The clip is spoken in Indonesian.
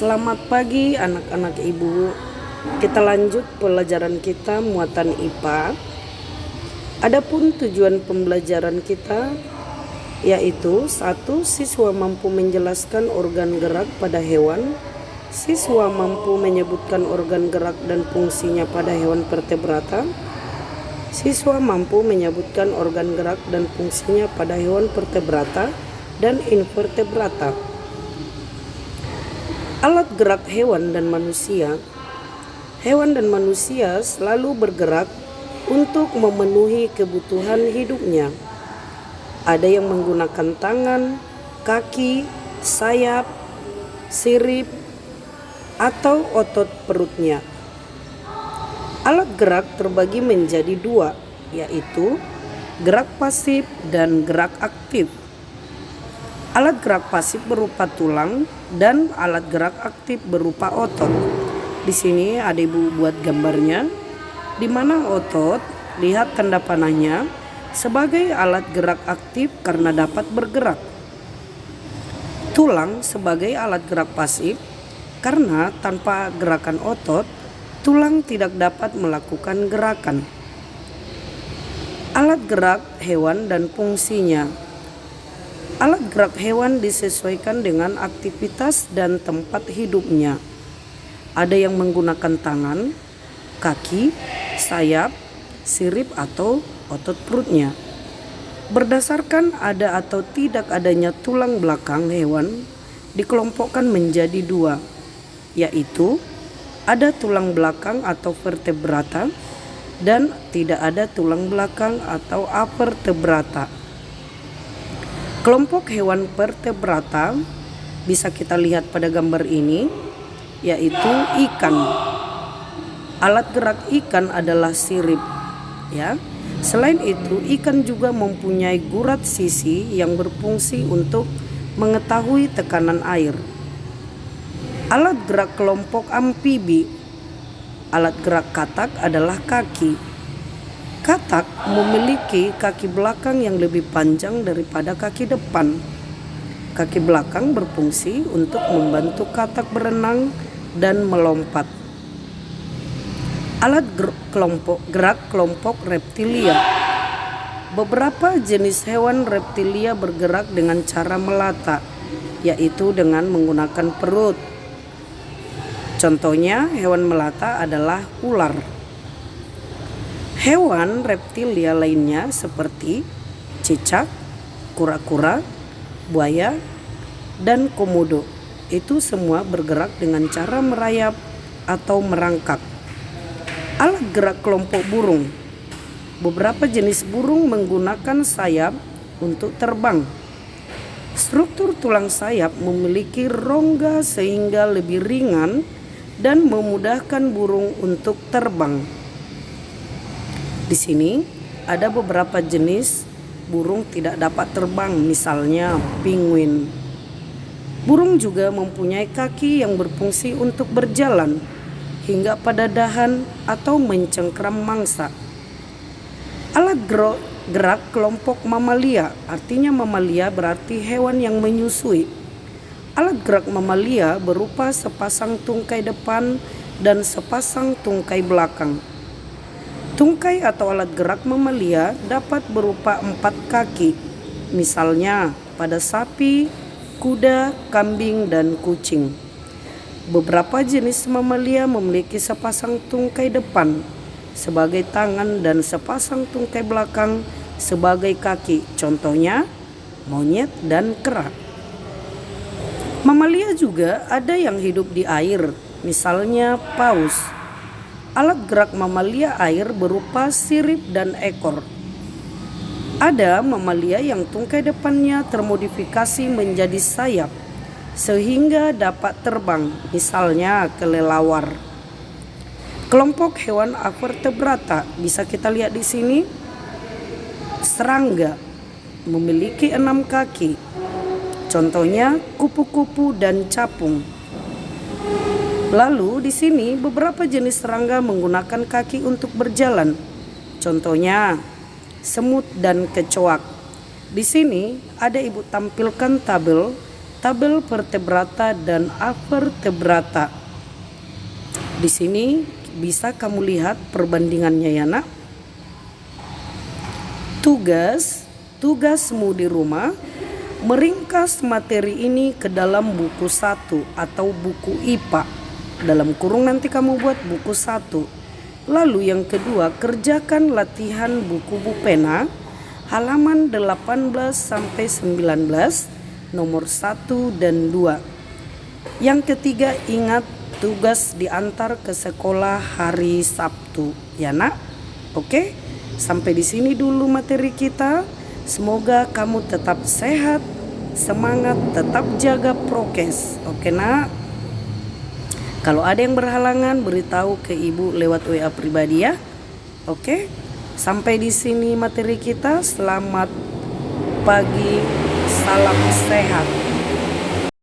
Selamat pagi anak-anak ibu. Kita lanjut pelajaran kita muatan IPA. Adapun tujuan pembelajaran kita yaitu 1. Siswa mampu menjelaskan organ gerak pada hewan. Siswa mampu menyebutkan organ gerak dan fungsinya pada hewan vertebrata. Siswa mampu menyebutkan organ gerak dan fungsinya pada hewan vertebrata dan invertebrata. Alat gerak hewan dan manusia. Hewan dan manusia selalu bergerak untuk memenuhi kebutuhan hidupnya. Ada yang menggunakan tangan, kaki, sayap, sirip, atau otot perutnya. Alat gerak terbagi menjadi dua, yaitu gerak pasif dan gerak aktif. Alat gerak pasif berupa tulang dan alat gerak aktif berupa otot. Di sini ada ibu buat gambarnya, di mana otot, lihat tanda panahnya, sebagai alat gerak aktif karena dapat bergerak. Tulang sebagai alat gerak pasif karena tanpa gerakan otot, tulang tidak dapat melakukan gerakan. Alat gerak hewan dan fungsinya. Alat gerak hewan disesuaikan dengan aktivitas dan tempat hidupnya. Ada yang menggunakan tangan, kaki, sayap, sirip atau otot perutnya. Berdasarkan ada atau tidak adanya tulang belakang hewan dikelompokkan menjadi dua, yaitu ada tulang belakang atau vertebrata dan tidak ada tulang belakang atau avertebrata. Kelompok hewan vertebrata bisa kita lihat pada gambar ini, yaitu ikan. Alat gerak ikan adalah sirip, ya. Selain itu, ikan juga mempunyai gurat sisi yang berfungsi untuk mengetahui tekanan air. Alat gerak kelompok amfibi. Alat gerak katak adalah kaki. Katak memiliki kaki belakang yang lebih panjang daripada kaki depan. Kaki belakang berfungsi untuk membantu katak berenang dan melompat. Alat gerak kelompok reptilia. Beberapa jenis hewan reptilia bergerak dengan cara melata, yaitu dengan menggunakan perut. Contohnya hewan melata adalah ular. Hewan reptilia lainnya seperti cicak, kura-kura, buaya, dan komodo itu semua bergerak dengan cara merayap atau merangkak. Alat gerak kelompok burung. Beberapa jenis burung menggunakan sayap untuk terbang. Struktur tulang sayap memiliki rongga sehingga lebih ringan dan memudahkan burung untuk terbang. Di sini ada beberapa jenis burung tidak dapat terbang, misalnya penguin. Burung juga mempunyai kaki yang berfungsi untuk berjalan hingga pada dahan atau mencengkram mangsa. Alat gerak kelompok mamalia, artinya mamalia berarti hewan yang menyusui. Alat gerak mamalia berupa sepasang tungkai depan dan sepasang tungkai belakang. Tungkai atau alat gerak mamalia dapat berupa 4 kaki, misalnya pada sapi, kuda, kambing, dan kucing. Beberapa jenis mamalia memiliki sepasang tungkai depan sebagai tangan dan sepasang tungkai belakang sebagai kaki, contohnya monyet dan kera. Mamalia juga ada yang hidup di air, misalnya paus. Alat gerak mamalia air berupa sirip dan ekor. Ada mamalia yang tungkai depannya termodifikasi menjadi sayap sehingga dapat terbang, misalnya kelelawar. Kelompok hewan avertebrata bisa kita lihat di sini. Serangga memiliki 6 kaki. Contohnya kupu-kupu dan capung. Lalu di sini beberapa jenis serangga menggunakan kaki untuk berjalan. Contohnya semut dan kecoak. Di sini ada ibu tampilkan tabel tabel vertebrata dan avertebrata. Di sini bisa kamu lihat perbandingannya ya nak. Tugasmu di rumah meringkas materi ini ke dalam buku 1 atau buku IPA. Dalam kurung nanti kamu buat buku 1. Lalu yang kedua, kerjakan latihan buku Bu Pena halaman 18 sampai 19 nomor 1 dan 2. Yang ketiga, ingat tugas diantar ke sekolah hari Sabtu ya nak. Oke, sampai di sini dulu materi kita. Semoga kamu tetap sehat, semangat, tetap jaga prokes. Oke nak. Kalau ada yang berhalangan, beritahu ke ibu lewat WA pribadi ya. Oke. Sampai di sini materi kita. Selamat pagi, salam sehat.